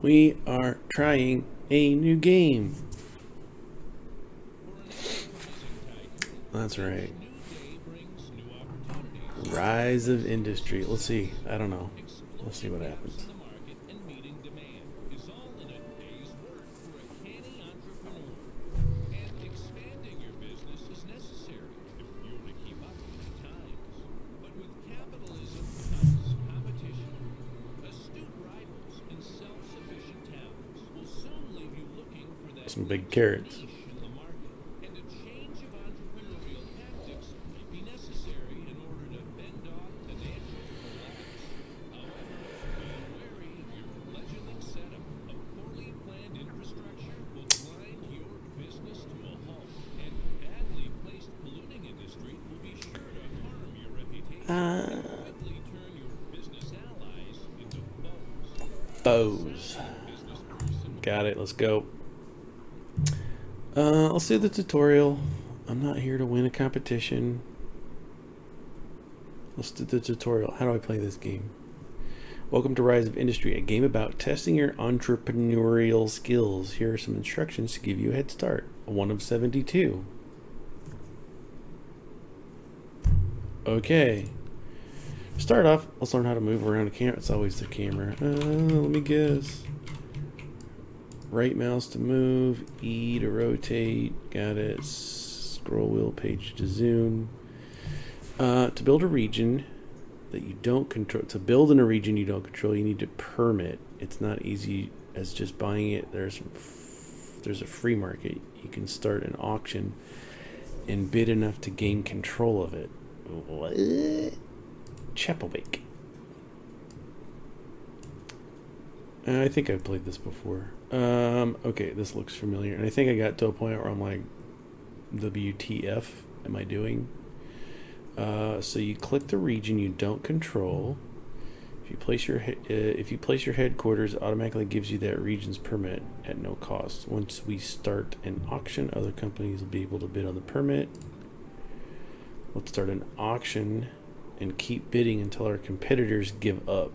We are trying a new game. That's right. Rise of Industry. Let's see. I don't know. Let's see what happens. Some big carrots. Foes. Got it. Let's go. Let's do the tutorial. I'm not here to win a competition. Let's do the tutorial. How do I play this game? Welcome to Rise of Industry, a game about testing your entrepreneurial skills. Here are some instructions to give you a head start. 1 of 72. Okay. Start off, let's learn how to move around a camera. It's always the camera. Let me guess. Right mouse to move, E to rotate, got it. Scroll wheel page to zoom. To build a region that you don't control, to build in a region you don't control, you need to permit. It's not easy as just buying it. There's a free market. You can start an auction and bid enough to gain control of it. What? Chapelbake. I think I've played this before. Okay, this looks familiar. And I think I got to a point where I'm like, WTF am I doing? So you click the region you don't control. If you place your headquarters, it automatically gives you that region's permit at no cost. Once we start an auction, other companies will be able to bid on the permit. Let's start an auction and keep bidding until our competitors give up.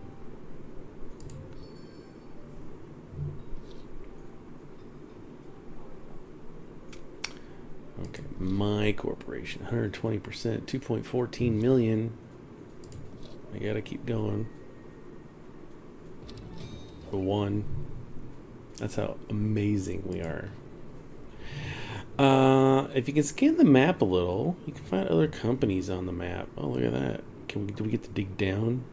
Okay, my corporation, 120%, 2.14 million. I gotta keep going. For 1. That's how amazing we are. If you can scan the map a little, you can find other companies on the map. Oh, look at that. Do we get to dig down?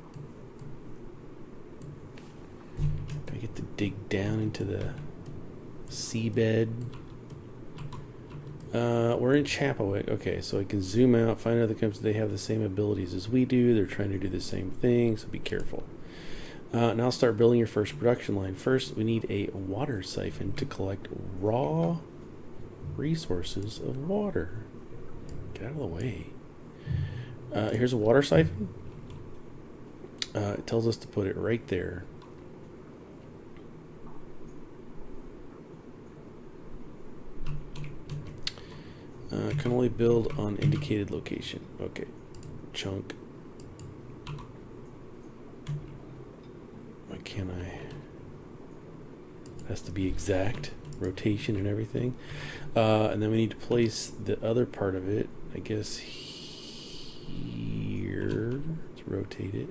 Do we get to dig down into the seabed? We're in Chapelwick. Okay, so I can zoom out, find other companies. They have the same abilities as we do. They're trying to do the same thing, so be careful. Now start building your first production line. First, we need a water siphon to collect raw resources of water. Get out of the way. Here's a water siphon. It tells us to put it right there. Can only build on indicated location. Okay. Chunk. Why can't I? It has to be exact. Rotation and everything. And then we need to place the other part of it, I guess, here. Let's rotate it.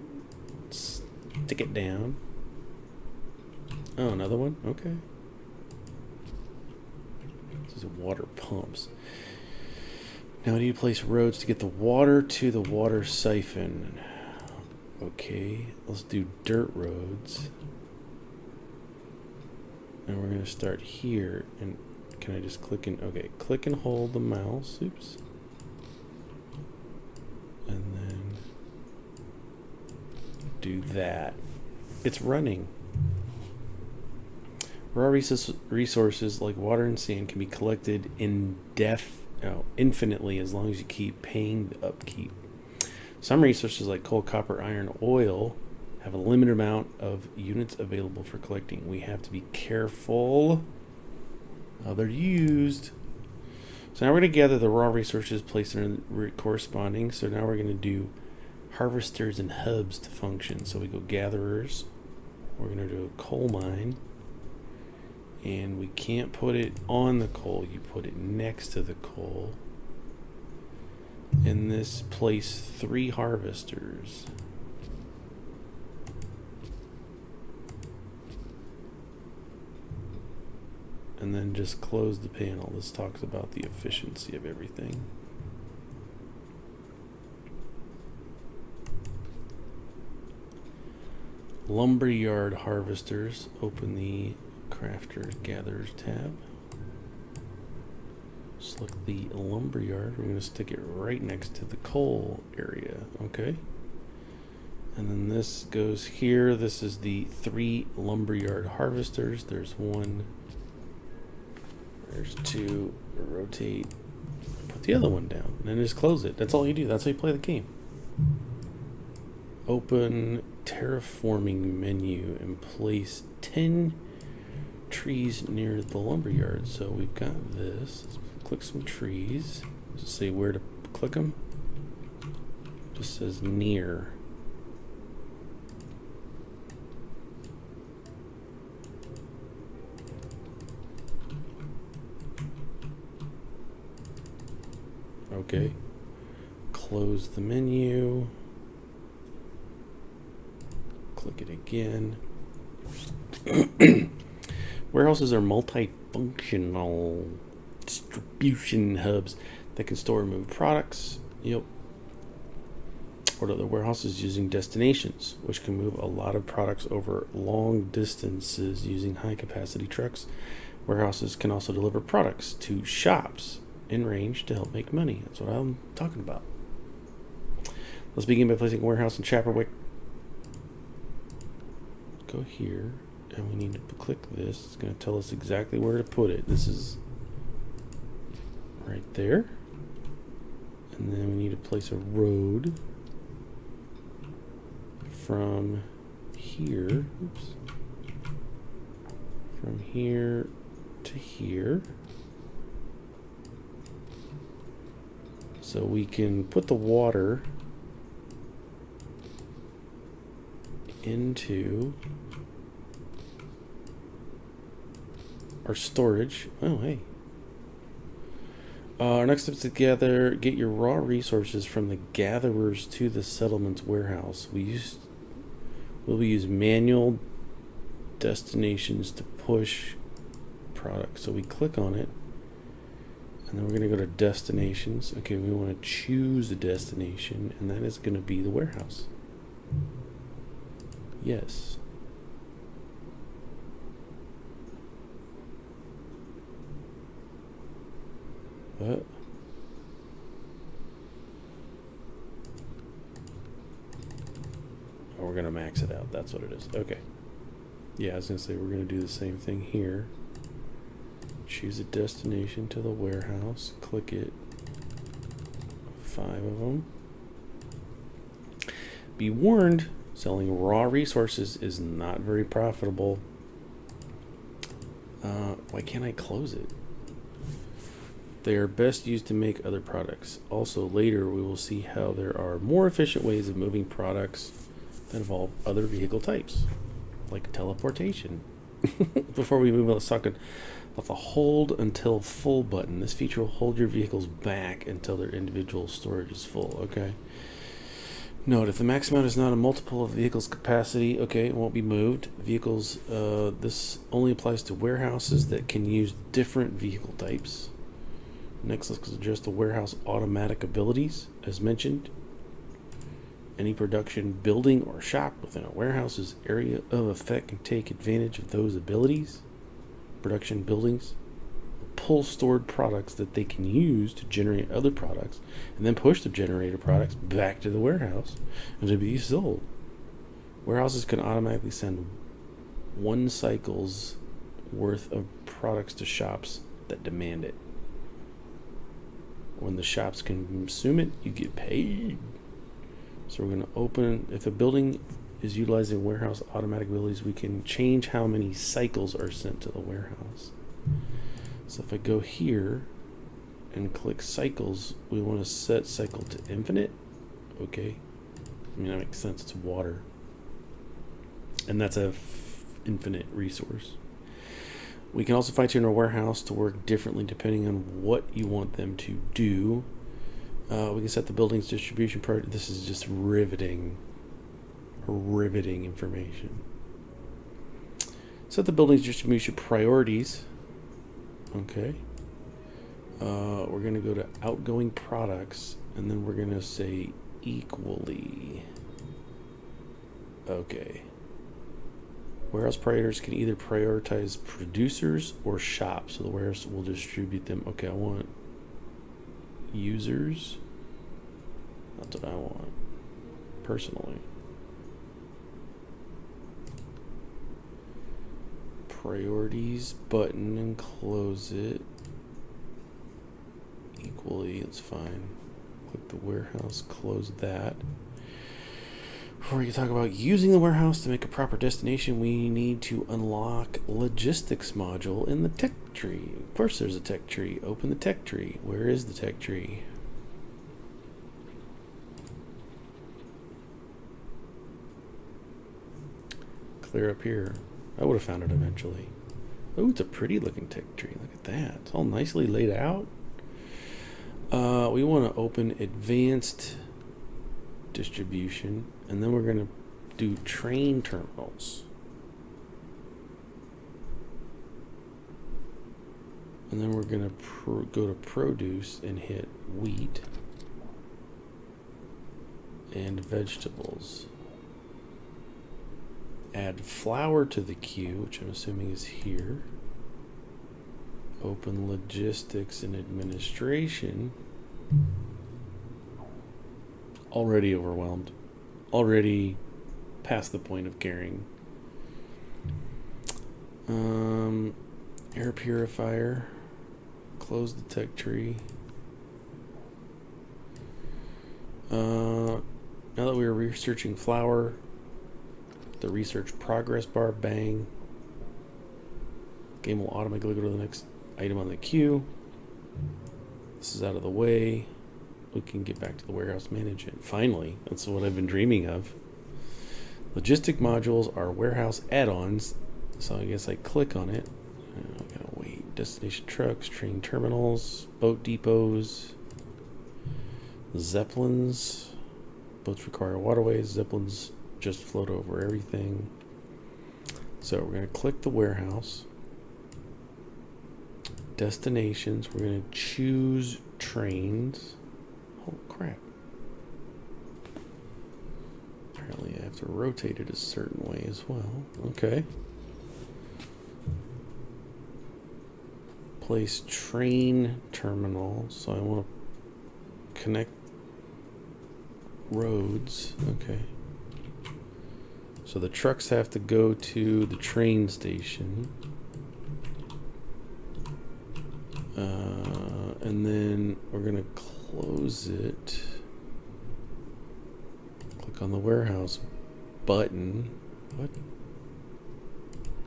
Stick it down. Oh, another one? Okay. This is water pumps. Now we need to place roads to get the water to the water siphon. Okay, let's do dirt roads. And we're going to start here. And can I just click and, okay, click and hold the mouse. Oops. And then do that. It's running. Raw resources like water and sand can be collected infinitely as long as you keep paying the upkeep. Some resources like coal, copper, iron, oil have a limited amount of units available for collecting. We have to be careful how they're used. So now we're going to gather the raw resources, place them in corresponding. So now we're going to do harvesters and hubs to function. So we go gatherers. We're going to do a coal mine. And we can't put it on the coal, you put it next to the coal. In this, place 3 harvesters. And then just close the panel. This talks about the efficiency of everything. Lumberyard harvesters. Open the Crafters Gatherers tab. Select the lumberyard. We're going to stick it right next to the coal area. Okay. And then this goes here. This is the 3 lumberyard harvesters. There's 1. There's 2. Rotate. Put the other one down. And then just close it. That's all you do. That's how you play the game. Open terraforming menu and place 10 trees near the lumberyard. So we've got this. Let's click some trees. Does it say where to click them? Just says near. Okay. Close the menu. Click it again. Warehouses are multifunctional distribution hubs that can store and move products. Yep. Or other warehouses using destinations, which can move a lot of products over long distances using high capacity trucks. Warehouses can also deliver products to shops in range to help make money. That's what I'm talking about. Let's begin by placing a warehouse in Chapperwick. Go here, and we need to click this. It's going to tell us exactly where to put it. This is right there. And then we need to place a road from here. Oops. From here to here. So we can put the water into our storage. Oh, hey. Our next step is to get your raw resources from the gatherers to the settlement's warehouse. We'll use manual destinations to push products. So we click on it, and then we're going to go to destinations. Okay, we want to choose a destination, and that is going to be the warehouse. Yes. What? Oh, we're gonna max it out. That's what it is. Okay. Yeah, I was gonna say we're gonna do the same thing here. Choose a destination to the warehouse. Click it. 5 of them. Be warned, selling raw resources is not very profitable. Why can't I close it? They are best used to make other products. Also, later we will see how there are more efficient ways of moving products that involve other vehicle types, like teleportation. Before we move on, let's talk about the hold until full button. This feature will hold your vehicles back until their individual storage is full. Okay. Note, if the max amount is not a multiple of the vehicle's capacity, okay, it won't be moved. Vehicles, this only applies to warehouses that can use different vehicle types. Next, let's adjust the warehouse automatic abilities. As mentioned, any production building or shop within a warehouse's area of effect can take advantage of those abilities. Production buildings pull stored products that they can use to generate other products, and then push the generated products back to the warehouse and to be sold. Warehouses can automatically send 1 cycle's worth of products to shops that demand it. When the shops consume it, you get paid. So we're going to open, if a building is utilizing warehouse automatic abilities, we can change how many cycles are sent to the warehouse. So if I go here and click cycles, we want to set cycle to infinite. Okay. I mean, that makes sense. It's water. And that's a infinite resource. We can also fine tune our warehouse to work differently depending on what you want them to do. We can set the building's distribution priority. This is just riveting information. Set the building's distribution priorities. Okay. We're going to go to outgoing products, and then we're going to say equally. Okay. Warehouse prioritors can either prioritize producers or shops, so the warehouse will distribute them. Okay, I want users. That's what I want, personally. Priorities button and close it. Equally, it's fine. Click the warehouse, close that. Before we can talk about using the warehouse to make a proper destination, we need to unlock logistics module in the tech tree. Of course there's a tech tree. Open the tech tree. Where is the tech tree? Clear up here. I would have found it eventually. Oh, it's a pretty looking tech tree. Look at that. It's all nicely laid out. We want to open advanced distribution, and then we're going to do train terminals. And then we're going to go to produce and hit wheat and vegetables. Add flour to the queue, which I'm assuming is here. Open logistics and administration. Already overwhelmed. Already past the point of caring. Air purifier. Close the tech tree. Now that we are researching flour, the research progress bar, bang. Game will automatically go to the next item on the queue. This is out of the way. We can get back to the warehouse management. Finally, that's what I've been dreaming of. Logistic modules are warehouse add-ons, so I guess I click on it. I gotta wait. Destination trucks, train terminals, boat depots, zeppelins. Boats require waterways. Zeppelins just float over everything. So we're going to click the warehouse. Destinations. We're going to choose trains. Oh crap. Apparently I have to rotate it a certain way as well. Okay. Place train terminal. So I want to connect roads. Okay. So the trucks have to go to the train station. And then we're going to close it. Click on the warehouse button. What?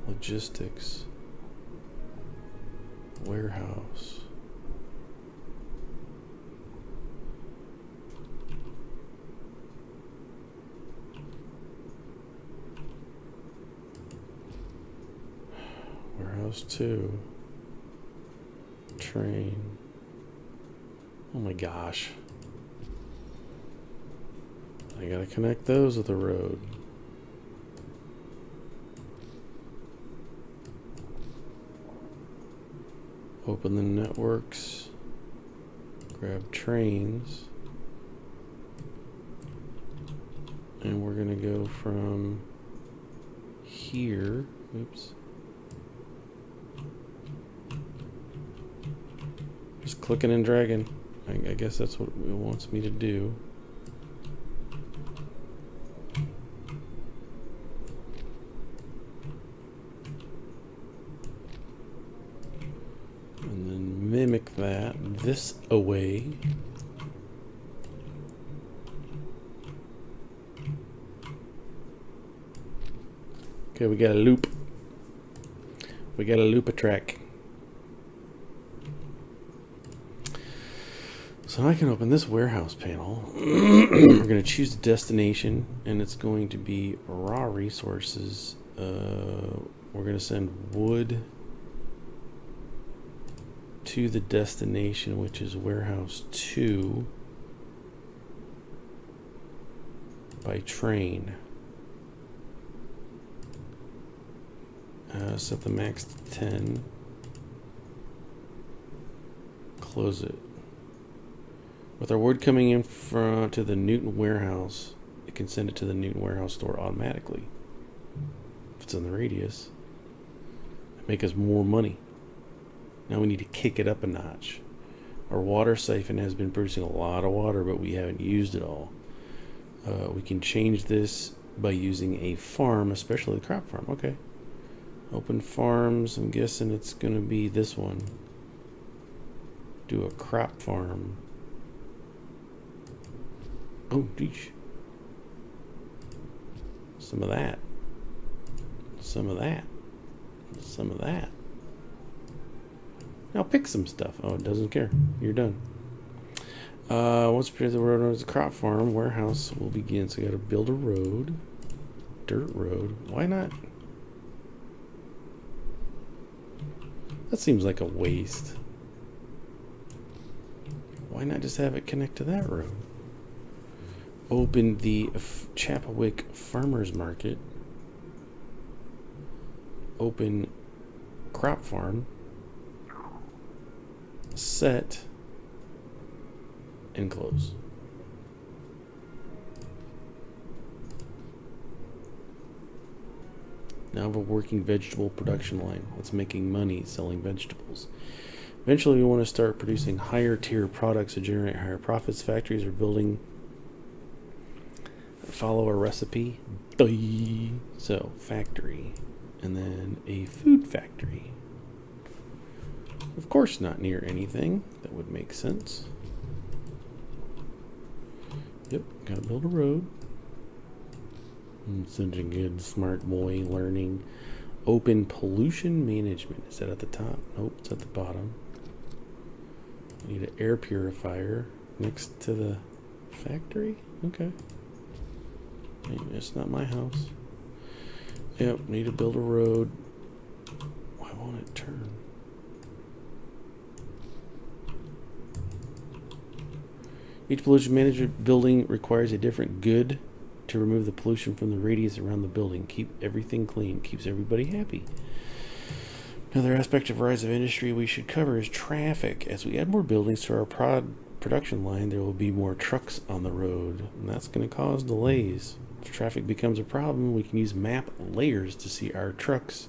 Logistics. Warehouse. Warehouse 2. Train. Oh my gosh. I gotta connect those with the road. Open the networks. Grab trains. And we're gonna go from here. Oops. Just clicking and dragging. I guess that's what it wants me to do. And then mimic that this away. Okay, we got a loop. We got a loop a track. So I can open this warehouse panel. We're going to choose the destination, and it's going to be raw resources. We're going to send wood to the destination, which is warehouse 2, by train. Set the max to 10. Close it. With our wood coming in to the Newton warehouse, it can send it to the Newton warehouse store automatically. If it's in the radius, make us more money. Now we need to kick it up a notch. Our water siphon has been producing a lot of water, but we haven't used it all. We can change this by using a farm, especially the crop farm. Okay. Open farms. I'm guessing it's going to be this one. Do a crop farm. Oh, geez. Some of that. Some of that. Some of that. I'll pick some stuff. Oh, it doesn't care. You're done. Once we the road as a crop farm, warehouse will begin. So I got to build a road. Dirt road. Why not? That seems like a waste. Why not just have it connect to that road? Open the Chappawick Farmers Market. Open crop farm. Set and close. Now I have a working vegetable production line that's making money selling vegetables. Eventually we want to start producing higher tier products to generate higher profits. Factories are building. Follow a recipe. So factory and then a food factory. Of course not near anything. That would make sense. Yep, gotta build a road. Such a good smart boy learning. Open pollution management. Is that at the top? Nope, it's at the bottom. We need an air purifier next to the factory. Okay. It's not my house. Yep, need to build a road. Why won't it turn? Each pollution management building requires a different good to remove the pollution from the radius around the building. Keep everything clean. Keeps everybody happy. Another aspect of rise of industry we should cover is traffic. As we add more buildings to our production line, there will be more trucks on the road, and that's going to cause delays. If traffic becomes a problem, we can use map layers to see our trucks.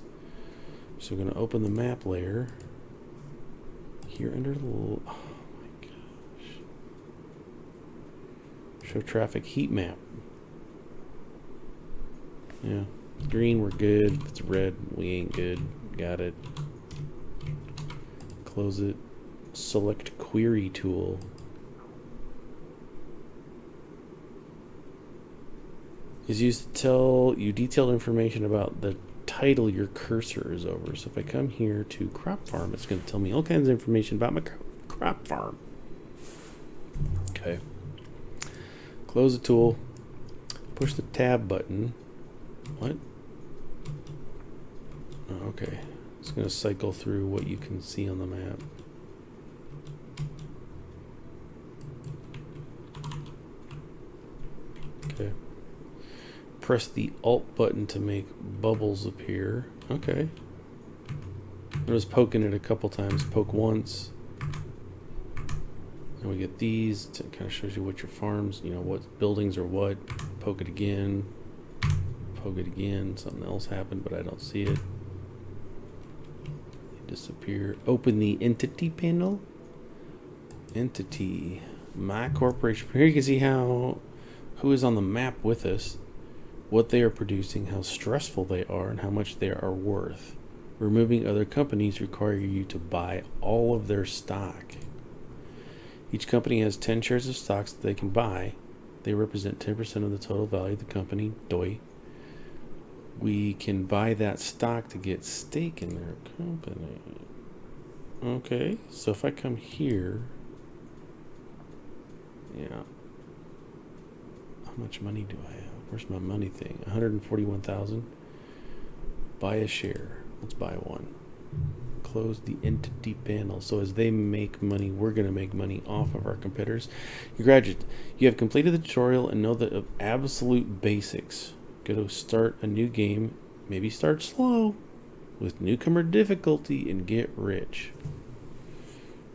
So we're going to open the map layer here under the... Show traffic heat map. Yeah. Green, we're good. If it's red, we ain't good. Got it. Close it. Select query tool. Is used to tell you detailed information about the title your cursor is over. So if I come here to crop farm, it's going to tell me all kinds of information about my crop farm. Okay. Close the tool. Push the tab button. What? Oh, okay. It's going to cycle through what you can see on the map. Okay. Press the Alt button to make bubbles appear. Okay. I was poking it a couple times. Poke once. And we get these. It kind of shows you what your farms, you know, what buildings are what. Poke it again. Poke it again. Something else happened, but I don't see it. Disappear. Open the entity panel. Entity. My corporation. Here you can see who is on the map with us, what they are producing, how stressful they are, and how much they are worth. Removing other companies require you to buy all of their stock. Each company has 10 shares of stocks that they can buy. They represent 10% of the total value of the company. Doi. We can buy that stock to get stake in their company. Okay, so if I come here, yeah. How much money do I have? Where's my money thing? 141,000. Buy a share. Let's buy one. close the entity panel. So as they make money, we're going to make money off of our competitors. You graduate. You have completed the tutorial and know the absolute basics. Go to start a new game. Maybe start slow with newcomer difficulty and get rich.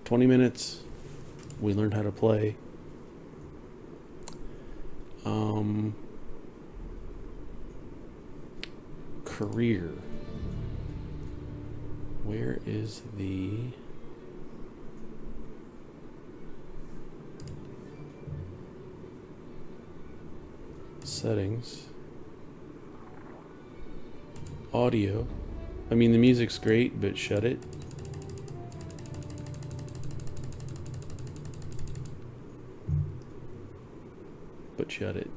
20 minutes. We learned how to play. Career. Where is the settings? Audio. I mean, the music's great, but shut it. But shut it.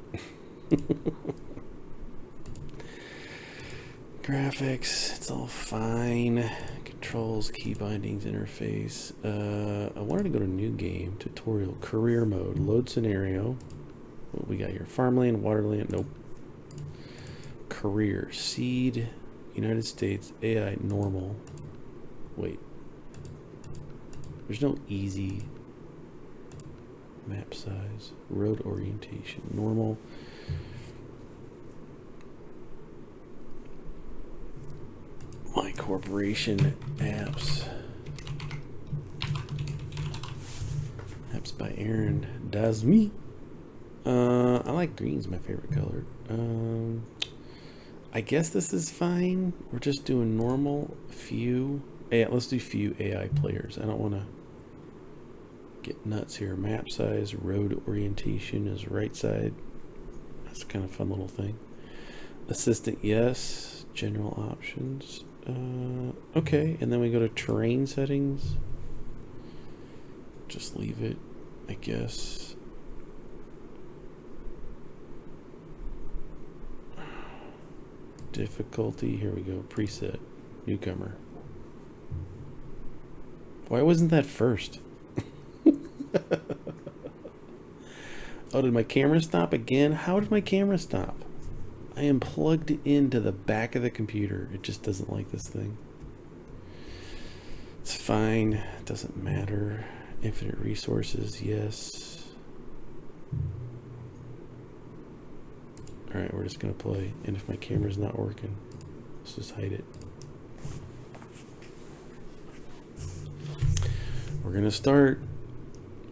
Graphics, it's all fine. Controls, key bindings, interface. I wanted to go to new game, tutorial, career mode, load scenario. What we got here? Farmland, waterland, nope. Career, seed, United States, AI, normal. Wait. There's no easy. Map size, road orientation, normal. My corporation apps. Apps by Aaron does me. I like green's my favorite color. I guess this is fine. We're just doing normal, few. Yeah, let's do few AI players. I don't want to get nuts here. Map size, road orientation is right side. That's kind of a fun little thing. Assistant, yes. General options. Okay, and then we go to terrain settings. Just leave it, I guess. Difficulty, here we go. Preset, newcomer. Why wasn't that first? Oh, did my camera stop again? How did my camera stop? I am plugged into the back of the computer. It just doesn't like this thing. It's fine. It doesn't matter. Infinite resources, yes. Alright, we're just going to play. And if my camera's not working, let's just hide it. We're going to start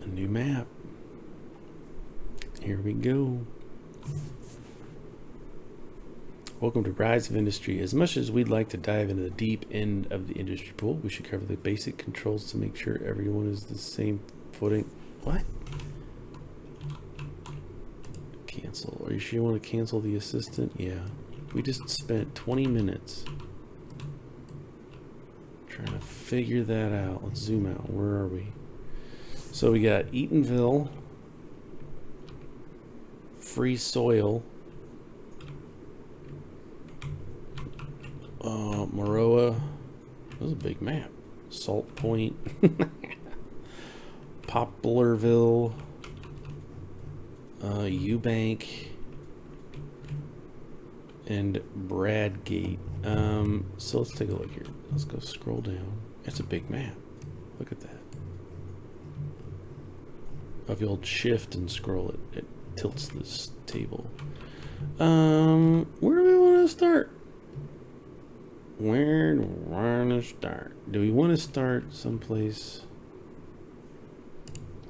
a new map. Here we go. Welcome to Rise of Industry. As much as we'd like to dive into the deep end of the industry pool, we should cover the basic controls to make sure everyone is the same footing. What? Cancel. Are you sure you want to cancel the assistant? Yeah. We just spent 20 minutes trying to figure that out. Let's zoom out. Where are we? So we got Eatonville, Free Soil, Maroa. That was a big map. Salt Point, Poplarville, Eubank, and Bradgate. So let's take a look here. Let's go scroll down. It's a big map. Look at that. If you'll shift and scroll it, it tilts this table. Where do we want to start? Where do we want to start? Do we want to start someplace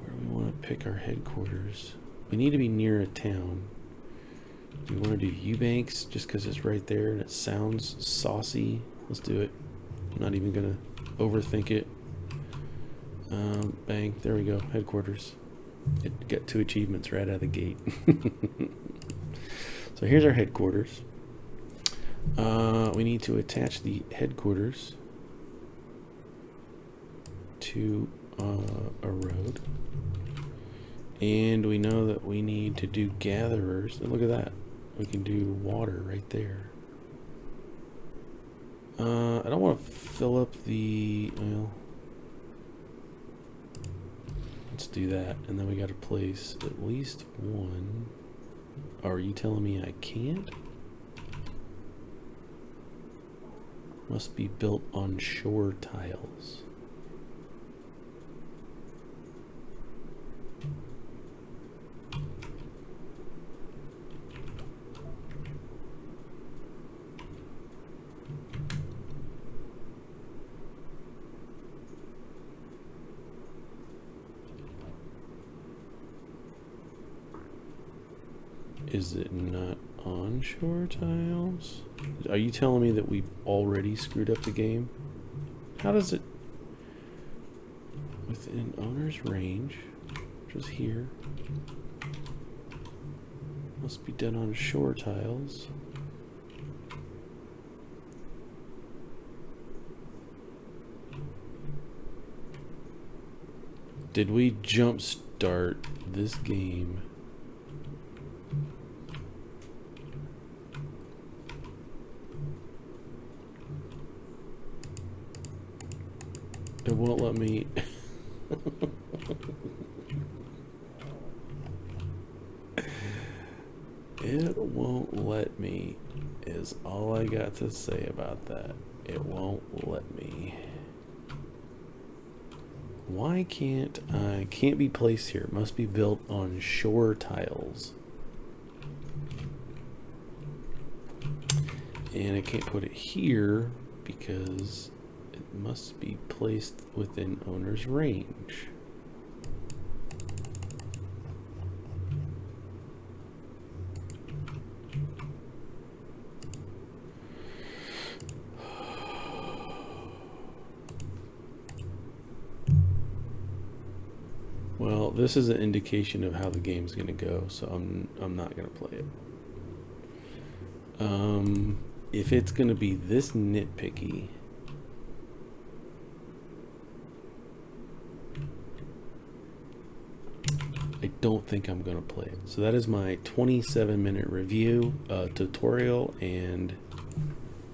where we want to pick our headquarters? We need to be near a town. Do we want to do Eubanks just because it's right there and it sounds saucy? Let's do it. I'm not even going to overthink it. Bang. There we go. Headquarters. It got 2 achievements right out of the gate. So here's our headquarters. We need to attach the headquarters to a road. And we know that we need to do gatherers. And look at that. We can do water right there. I don't want to fill up the, well, let's do that. And then we got to place at least one. Are you telling me I can't? Must be built on shore tiles. Is it not on shore tiles? Are you telling me that we've already screwed up the game? How does it... Within owner's range, which is here. Must be done on shore tiles. Did we jumpstart this game? It won't let me. It won't let me is all I got to say about that. It won't let me. Why can't I? Can't be placed here. Must be built on shore tiles. And I can't put it here because it must be placed within owner's range. Well, this is an indication of how the game's going to go, so I'm not going to play it. If it's going to be this nitpicky, I don't think I'm going to play it. So that is my 27-minute review tutorial, and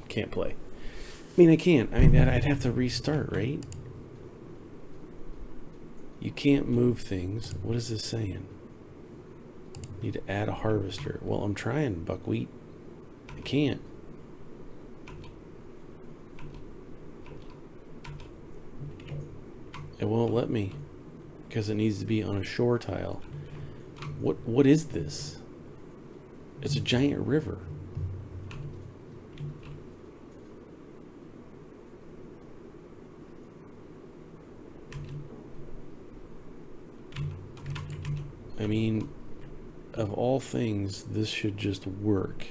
can't play. I mean, I can't. I mean, I'd have to restart, right? You can't move things. What is this saying? Need to add a harvester. Well, I'm trying buckwheat. I can't. It won't let me because it needs to be on a shore tile. What is this? It's a giant river. I mean, of all things, this should just work.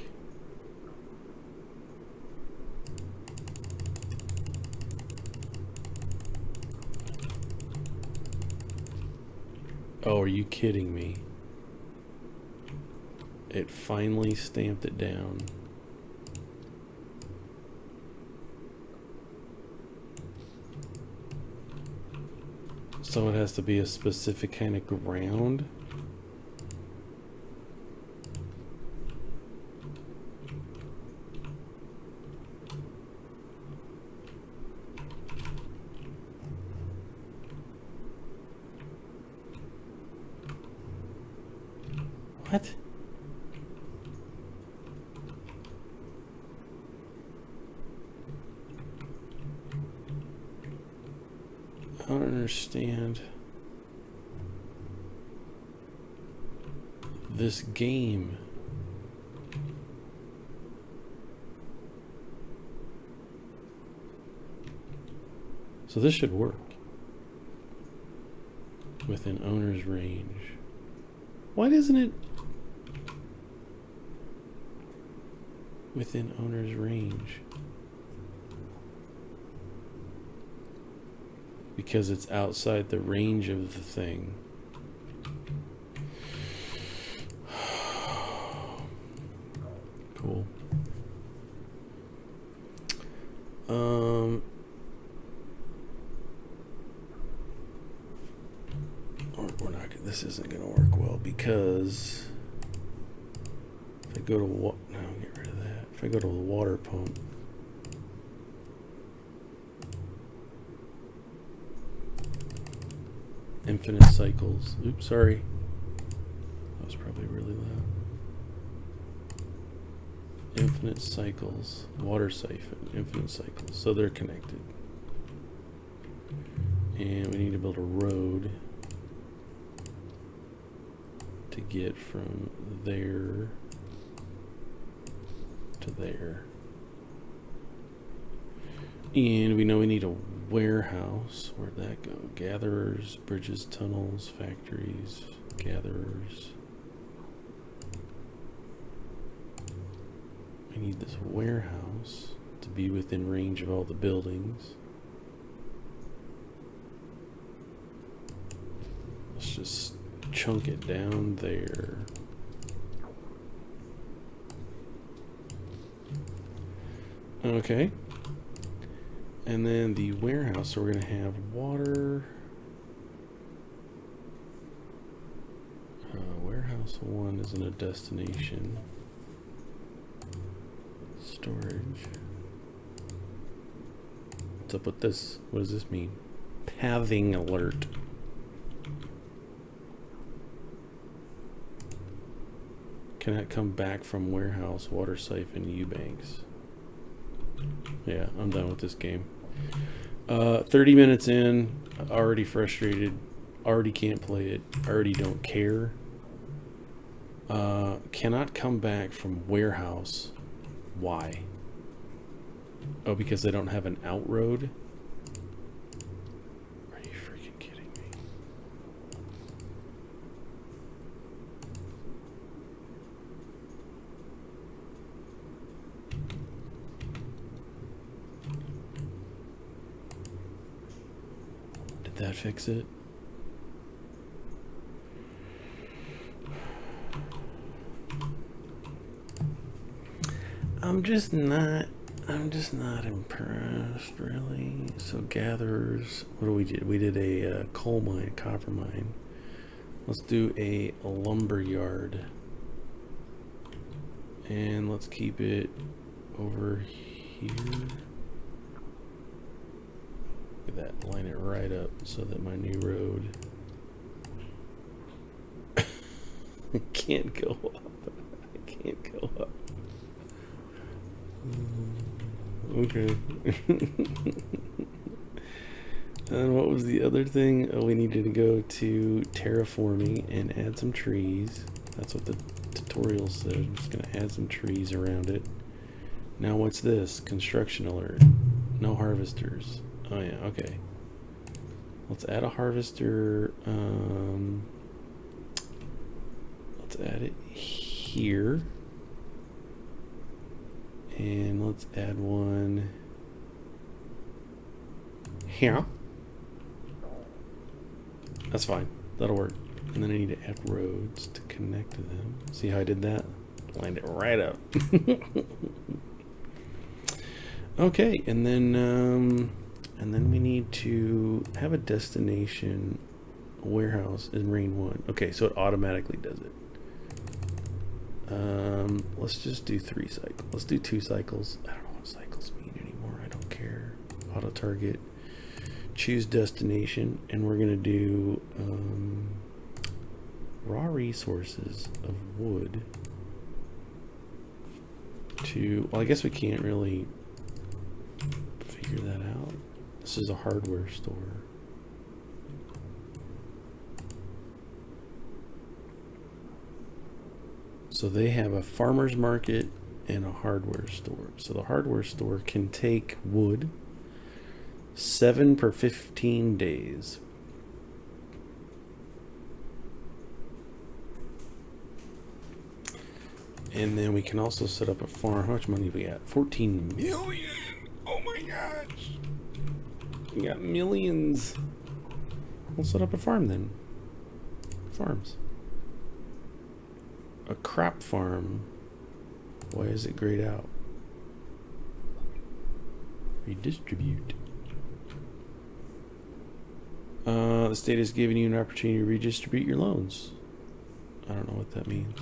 Oh, are you kidding me? It finally stamped it down. So it has to be a specific kind of ground? What? I don't understand this game. So this should work within owner's range. Why doesn't it? Within owner's range. Because it's outside the range of the thing. Cool. We're not. This isn't going to work well because if I go to what? No, get rid of that. If I go to the water pump. Infinite cycles. Oops, sorry. That was probably really loud. infinite cycles, water siphon, infinite cycles. So they're connected. And we need to build a road to get from there to there. And we know we need a warehouse. Where'd that go? Gatherers, bridges, tunnels, factories, gatherers. We need this warehouse to be within range of all the buildings. Let's just chunk it down there. Okay. And then the warehouse, so we're going to have water. Warehouse 1 isn't a destination. Storage. What's up with this? What does this mean? Pathing alert. Cannot come back from warehouse, water siphon, Eubanks. Yeah, I'm done with this game. 30 minutes in, already frustrated, already can't play it, already don't care. Cannot come back from warehouse. Why? Oh, because they don't have an out road? Are you freaking kidding me? Did that fix it? I'm just not impressed, really. So gatherers, what do we do? We did a coal mine, copper mine. Let's do a lumber yard. And let's keep it over here. Look at that, line it right up so that my new road can't go up. I can't go up. Okay. And what was the other thing? Oh, we needed to go to terraforming and add some trees. That's what the tutorial said. I'm just going to add some trees around it. Now what's this? Construction alert. No harvesters. Oh yeah, okay. Let's add a harvester. Let's add it here. And let's add one here. That's fine. That'll work. And then I need to add roads to connect to them. See how I did that? Lined it right up. Okay, and then we need to have a destination warehouse in Rain 1. Okay, so it automatically does it. Let's just do 3 cycles. Let's do 2 cycles. I don't know what cycles mean anymore. I don't care. Auto target. Choose destination, and we're gonna do raw resources of wood. Well, I guess we can't really figure that out. This is a hardware store. So they have a farmer's market and a hardware store. So the hardware store can take wood 7 per 15 days. And then we can also set up a farm. How much money we got? 14 million. Oh my gosh. We got millions. We'll set up a farm then. Farms. A crop farm. Why is it grayed out? Redistribute. The state is giving you an opportunity to redistribute your loans. I don't know what that means.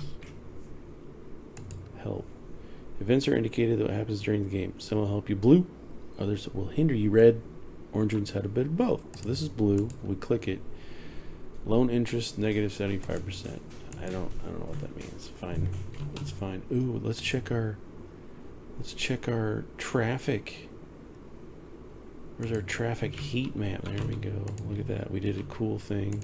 Help. Events are indicated that what happens during the game. Some will help you blue, others will hinder you red. Orange ones had a bit of both. So this is blue. We click it. Loan interest negative 75%. I don't know what that means. Fine. It's fine. Ooh, let's check our Let's check our traffic. Where's our traffic heat map? There we go. Look at that. We did a cool thing.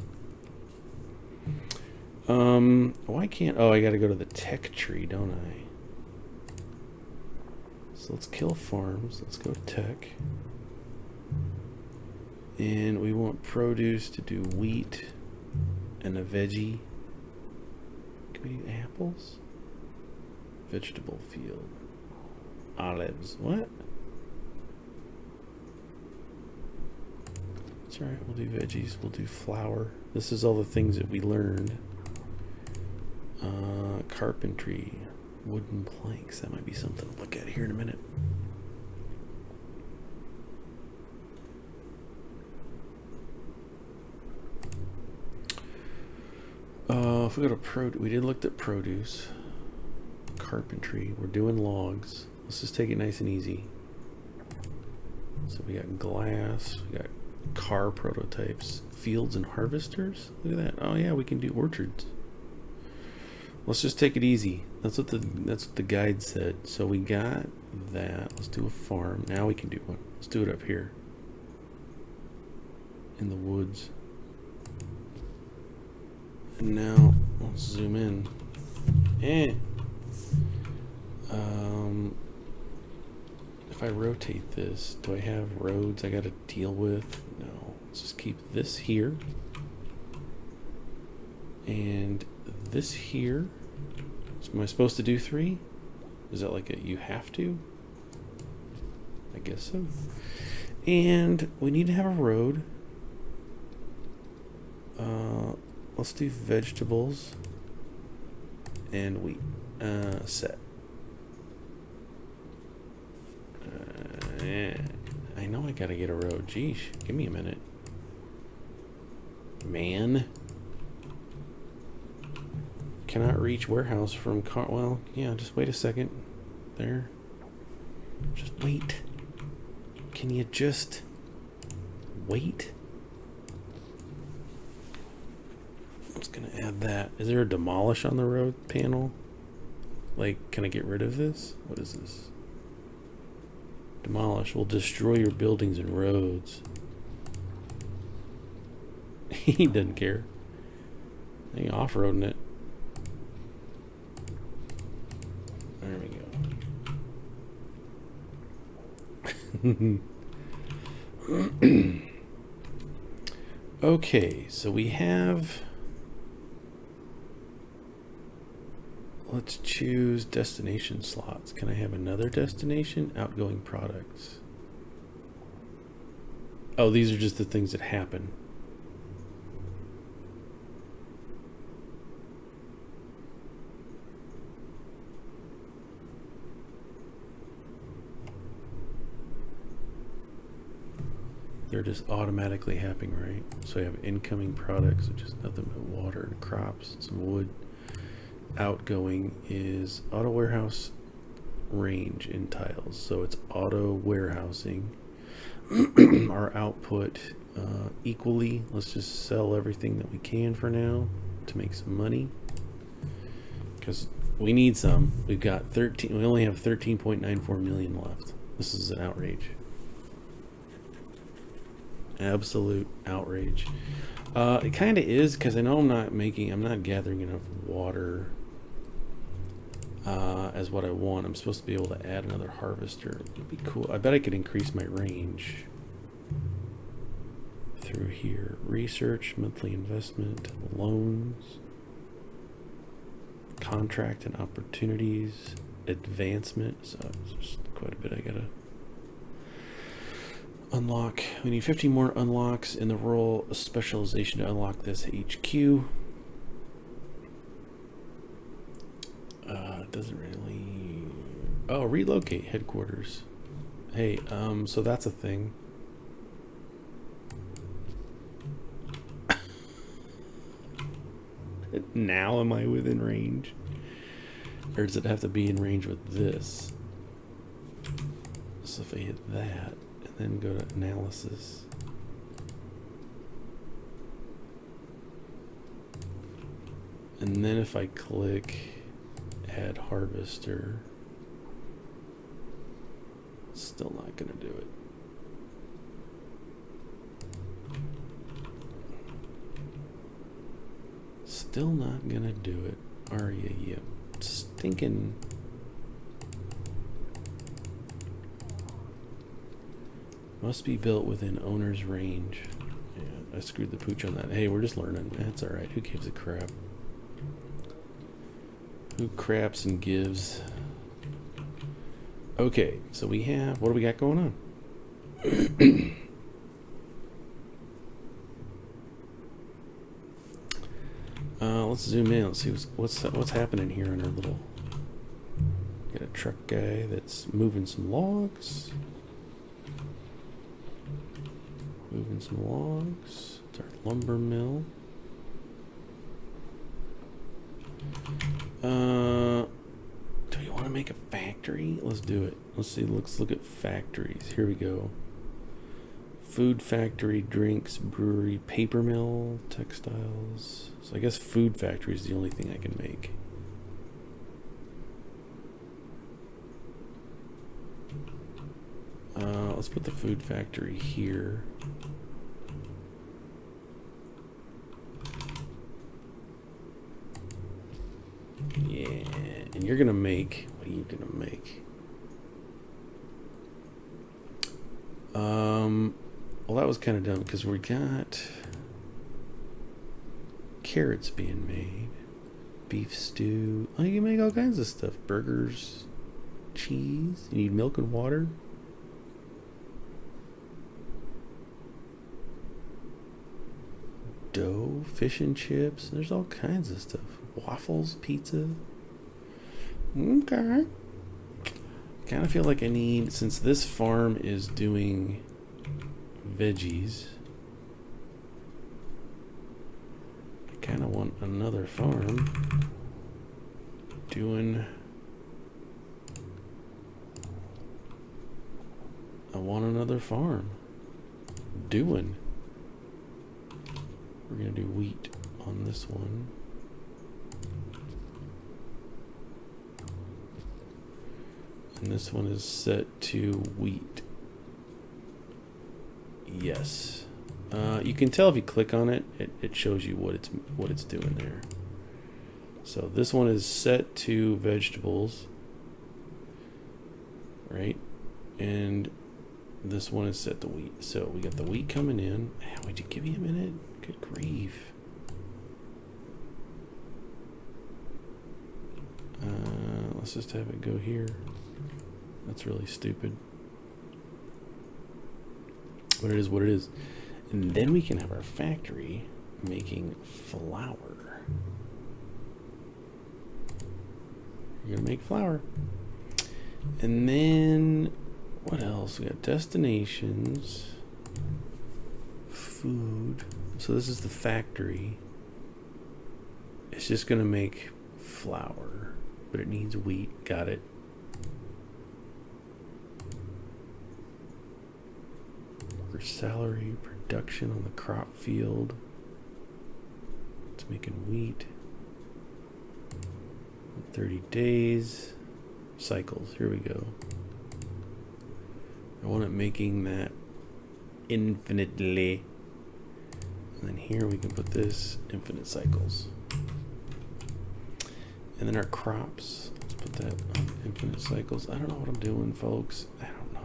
Why can't... Oh, I gotta go to the tech tree, don't I? So let's kill farms. Let's go to tech. And we want produce to do wheat and a veggie. Can we do apples? Vegetable field. Olives. What? That's alright, we'll do veggies. We'll do flour. This is all the things that we learned. Carpentry. Wooden planks. That might be something to look at here in a minute. If we go to we did look at produce. Carpentry. We're doing logs. Let's just take it nice and easy. So we got glass. We got car prototypes. Fields and harvesters. Look at that. Oh yeah, we can do orchards. Let's just take it easy. That's what the guide said. So we got that. Let's do a farm. Now we can do one. Let's do it up here in the woods. And now let's zoom in. If I rotate this, do I have roads I got to deal with? No. Let's just keep this here. And this here. So am I supposed to do 3? Is that like a you have to? I guess so. And we need to have a road. Let's do vegetables and wheat. Set. I know I gotta get a road. Geesh, give me a minute. Man. Cannot reach warehouse from car. Well, yeah, just wait a second. There. Just wait. Can you just wait? I'm just gonna add that. Is there a demolish on the road panel? Like, can I get rid of this? What is this? Demolish will destroy your buildings and roads. He doesn't care. He off-roading it. There we go. Okay, so we have... Let's choose destination slots. Can I have another destination? Outgoing products. Oh, these are just the things that happen. They're just automatically happening, right? So I have incoming products, which is nothing but water and crops and some wood. Outgoing is auto warehouse range in tiles, so it's auto warehousing. Our output equally. Let's just sell everything that we can for now to make some money, because we need some. We've got 13. We only have 13.94 million left. This is an outrage. Absolute outrage. It kind of is, because I know I'm not gathering enough water as what I want. I'm supposed to be able to add another harvester. It'd be cool. I bet I could increase my range through here. Research, monthly investment, loans, contract and opportunities, advancement. So there's quite a bit I gotta unlock. We need 50 more unlocks in the role specialization to unlock this HQ. Doesn't really... Oh, relocate headquarters. Hey, so that's a thing. Now am I within range? Or does it have to be in range with this? So if I hit that, and then go to analysis. And then if I click add harvester, Still not gonna do it. Still not gonna do it, are you? You stinking. Must be built within owner's range. Yeah, I screwed the pooch on that. Hey, we're just learning. That's alright. Who gives a crap? Who craps and gives? Okay, so we have, what do we got going on? Let's zoom in. Let's see what's happening here in our little. Got a truck guy that's moving some logs. Moving some logs. It's our lumber mill. Do you want to make a factory? Let's do it. Let's see. Let's look at factories. Here we go. Food factory, drinks, brewery, paper mill, textiles. So I guess food factory is the only thing I can make. Let's put the food factory here. Yeah, and you're gonna make, what are you gonna make? Well, that was kind of dumb because we got carrots being made, beef stew. Oh, you can make all kinds of stuff. Burgers, cheese. You need milk and water. Dough, fish and chips. There's all kinds of stuff. Waffles, pizza. Okay. I kind of feel like I need, since this farm is doing veggies, I kind of want another farm doing, I want another farm doing. We're going to do wheat on this one. And this one is set to wheat. Yes. You can tell if you click on it, it shows you what it's doing there. So this one is set to vegetables, right? And this one is set to wheat. So we got the wheat coming in. Would you give me a minute? Good grief. Let's just have it go here. That's really stupid. But it is what it is. And then we can have our factory making flour. You're gonna make flour. And then what else? We got destinations, food. So this is the factory. It's just gonna make flour, but it needs wheat. Got it. Worker salary, production on the crop field. It's making wheat. 30 days. Cycles. Here we go. I want it making that infinitely. And then here we can put this infinite cycles. And then our crops. Let's put that on infinite cycles. I don't know what I'm doing, folks. I don't know.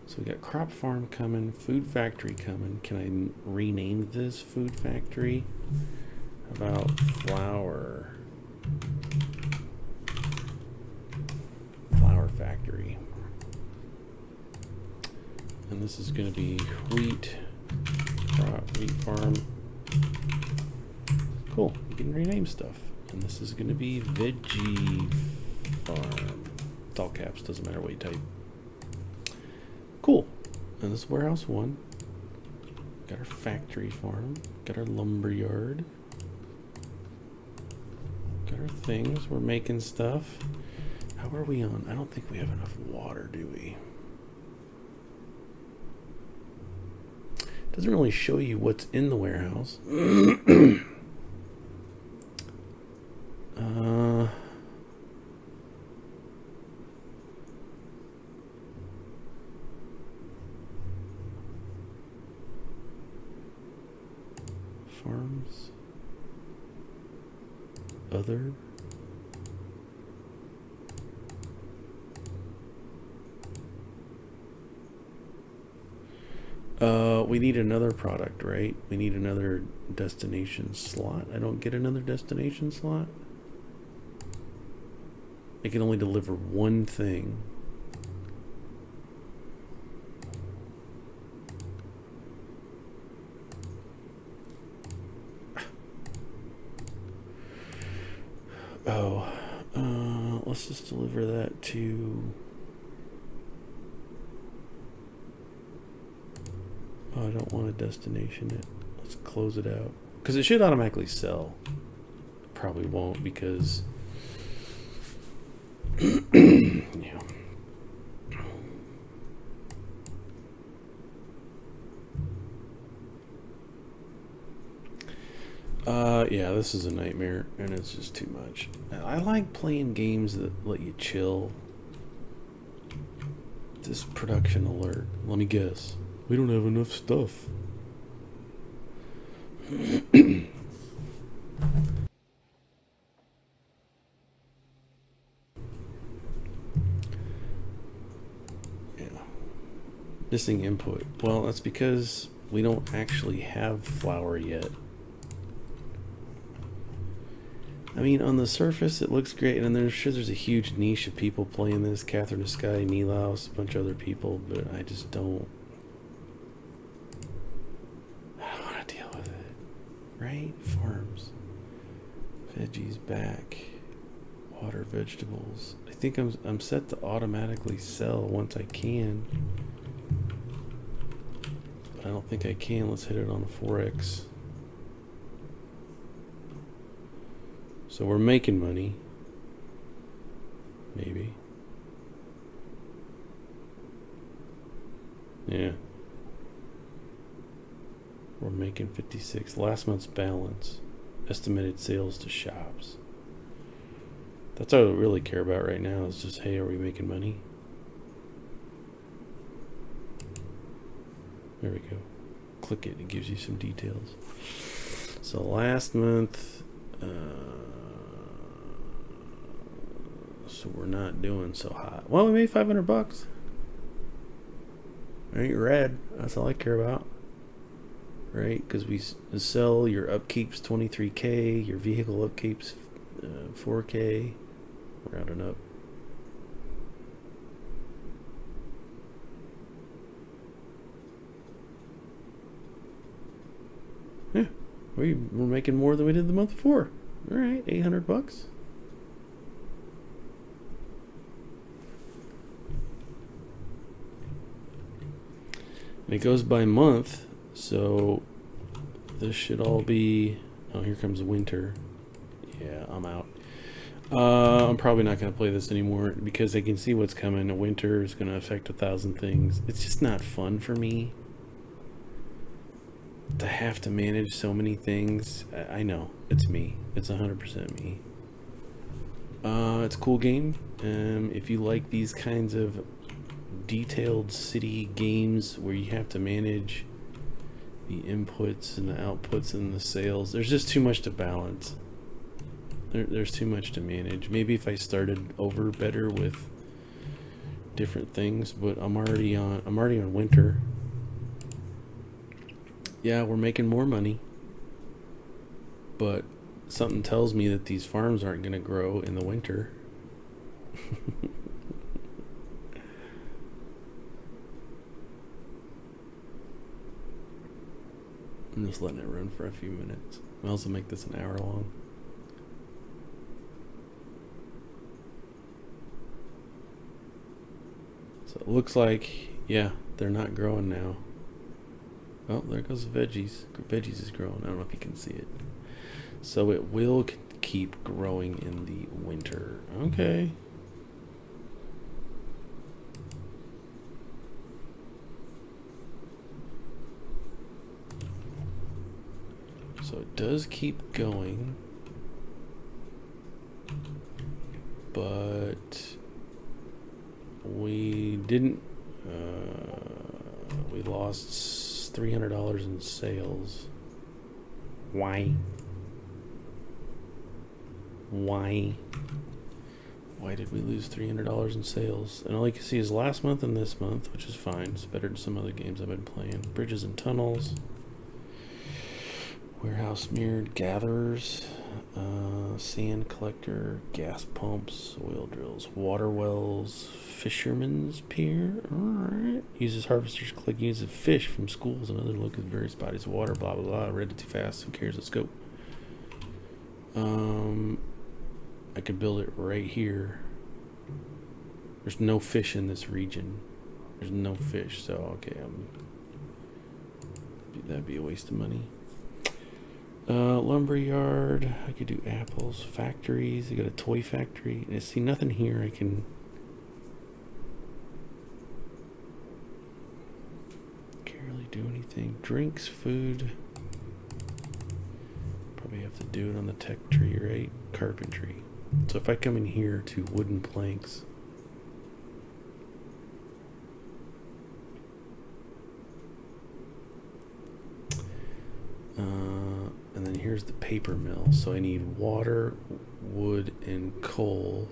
So we got crop farm coming, food factory coming. Can I rename this food factory? How about flour? Flour factory. And this is going to be wheat, wheat farm. Cool. You can rename stuff. And this is going to be veggie farm. It's all caps. Doesn't matter what you type. Cool. And this is warehouse 1. Got our factory farm. Got our lumber yard. Got our things. We're making stuff. How are we on? I don't think we have enough water, do we? Doesn't really show you what's in the warehouse. farms. Other. We need another product, right? We need another destination slot. I don't get another destination slot. I can only deliver one thing. Oh, let's just deliver that to... Oh, I don't want a destination. Let's close it out. Because it should automatically sell. Probably won't because... yeah. Yeah, this is a nightmare, and it's just too much. I like playing games that let you chill. This production alert. Let me guess. We don't have enough stuff. Yeah. Missing input. Well, that's because we don't actually have flour yet. I mean, on the surface, it looks great, and I'm sure there's a huge niche of people playing this. Catherine the Sky, Nilaus, a bunch of other people, but I just don't. I don't want to deal with it. Right? Farms. Veggies back. Water, vegetables. I think I'm set to automatically sell once I can. But I don't think I can. Let's hit it on a 4X. So we're making money. Maybe. Yeah. We're making 56. Last month's balance. Estimated sales to shops. That's all I really care about right now is just, hey, are we making money? There we go. Click it. It gives you some details. So last month... so we're not doing so hot. Well, we made 500 bucks. Ain't red. That's all I care about. Right? Because we sell your upkeep's 23K, your vehicle upkeep's 4K. Rounding up. Yeah, we're making more than we did the month before. All right, 800 bucks. And it goes by month, so this should all be... Oh, here comes winter. Yeah, I'm out. I'm probably not going to play this anymore because I can see what's coming. Winter is going to affect 1,000 things. It's just not fun for me to have to manage so many things. I know, it's me. It's 100% me. It's a cool game. If you like these kinds of detailed city games where you have to manage the inputs and the outputs and the sales, there's just too much to balance. There's too much to manage. Maybe if I started over better with different things, but I'm already on winter. Yeah, we're making more money, but something tells me that these farms aren't going to grow in the winter. I'm just letting it run for a few minutes. I'll also make this an hour long. So it looks like, yeah, they're not growing now. Oh, there goes the veggies. Veggies is growing. I don't know if you can see it. So it will keep growing in the winter. Okay. So it does keep going, but we didn't, we lost $300 in sales. Why? Why? Why did we lose $300 in sales? And all you can see is last month and this month, which is fine. It's better than some other games I've been playing. Bridges and tunnels. Warehouse mirrored gatherers. Sand collector. Gas pumps. Oil drills. Water wells. Fisherman's pier. Alright. Uses harvesters click. Uses fish from schools and other local various bodies of water. Blah, blah, blah. Read it too fast. Who cares? Let's go. I could build it right here. There's no fish in this region. There's no fish, so okay, that'd be a waste of money. Lumber yard. I could do apples. Factories. You got a toy factory. I see nothing here. I can. Can't really do anything. Drinks, food. Probably have to do it on the tech tree, right? Carpentry. So if I come in here to wooden planks, and then here's the paper mill. So I need water, wood, and coal.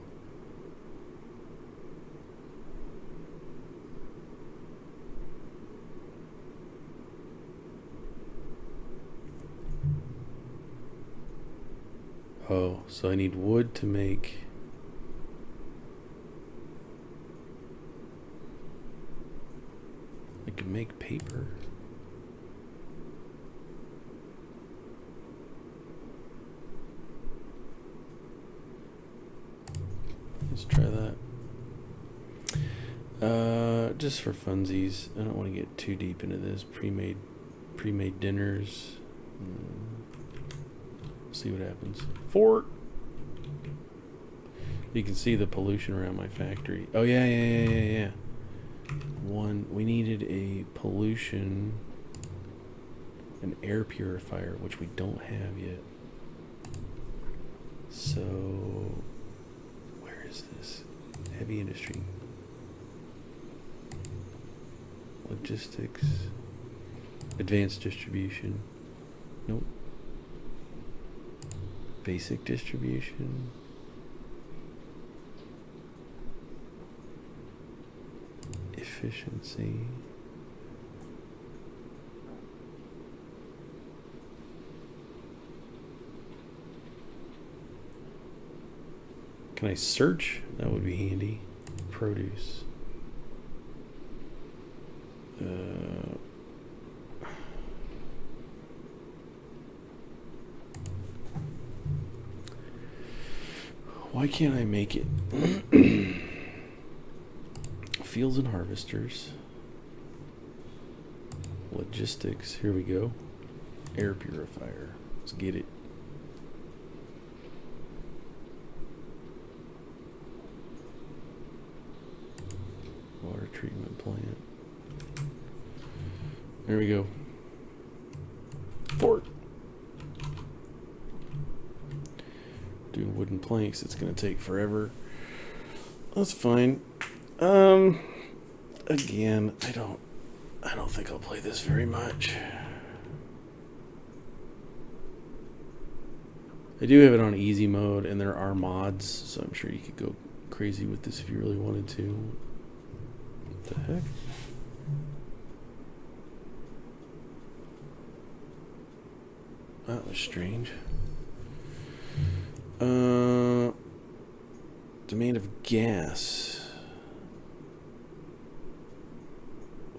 Oh, so I need wood to make. I can make paper. Let's try that. Just for funsies. I don't want to get too deep into this. Pre-made dinners. See what happens. Fort. You can see the pollution around my factory. Oh yeah. We needed a pollution, an air purifier, which we don't have yet. So where is this? Heavy industry. Logistics. Advanced distribution. Nope. Basic distribution. Efficiency. Can I search? That would be handy. Produce. Why can't I make it? Fields and harvesters. Logistics. Here we go. Air purifier. Let's get it. Water treatment plant. There we go. Fort. Doing wooden planks, it's gonna take forever. That's fine. Again, I don't think I'll play this very much. I do have it on easy mode, and there are mods, so I'm sure you could go crazy with this if you really wanted to. What the heck? That was strange. Demand of gas.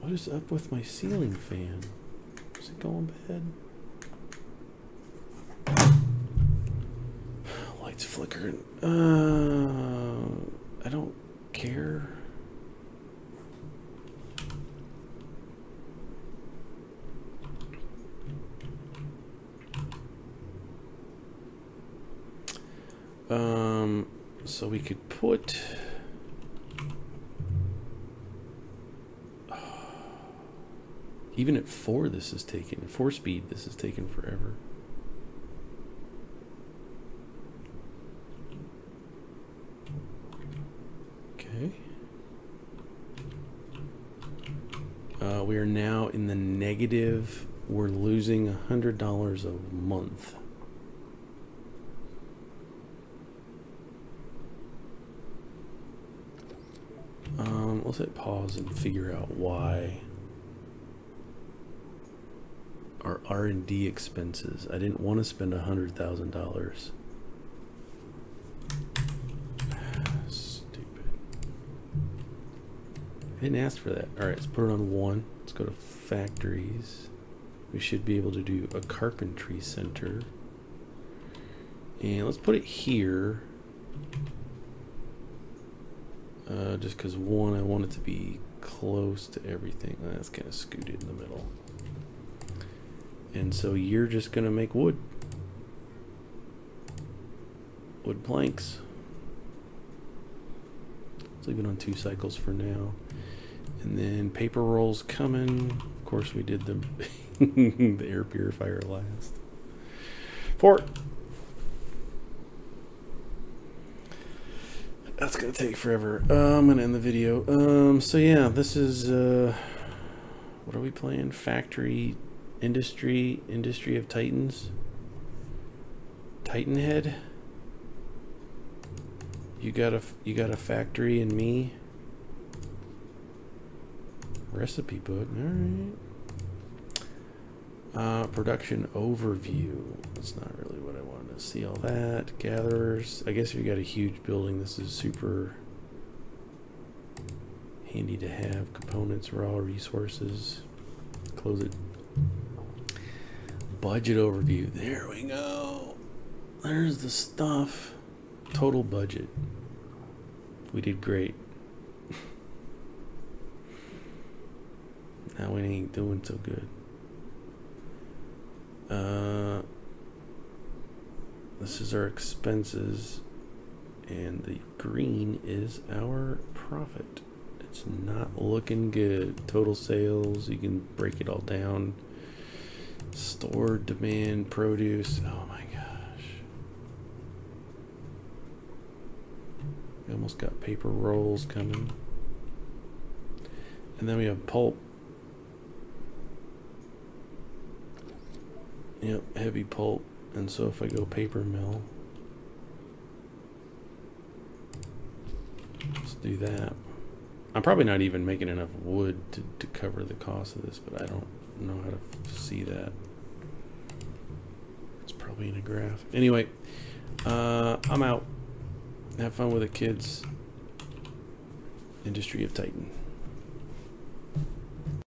What is up with my ceiling fan? Is it going bad? Lights flickering. I don't care. So we could put even at 4 this is taking 4 speed, this is taking forever. Okay. We are now in the negative we're losing $100 a month. Let's hit pause and figure out why. Our R&D expenses. I didn't want to spend $100,000. Stupid. I didn't ask for that. All right, let's put it on 1. Let's go to factories. We should be able to do a carpentry center. And let's put it here. Just because 1, I want it to be close to everything. That's kind of scooted in the middle. And so you're just going to make wood. Wood planks. Let's leave it on 2 cycles for now. And then paper rolls coming. Of course, we did the, the air purifier last. 4. That's going to take forever. I'm going to end the video. So yeah, this is, what are we playing? Factory, Industry of Titans. Titan Head. You got a factory in me. Recipe book. All right. Production overview. That's not really what I wanted to see. All that. Gatherers. I guess if you got a huge building, this is super handy to have. Components, raw resources. Close it. Budget overview. There we go. There's the stuff. Total budget. We did great. Now we ain't doing so good. This is our expenses, and the green is our profit. It's not looking good. Total sales, you can break it all down. Store, demand, produce. Oh my gosh. We almost got paper rolls coming. And then we have pulp. Yep, heavy pulp. And so if I go paper mill, let's do that. I'm probably not even making enough wood to cover the cost of this, but I don't know how to see that. It's probably in a graph. Anyway, I'm out. Have fun with the kids. Industry of Titan.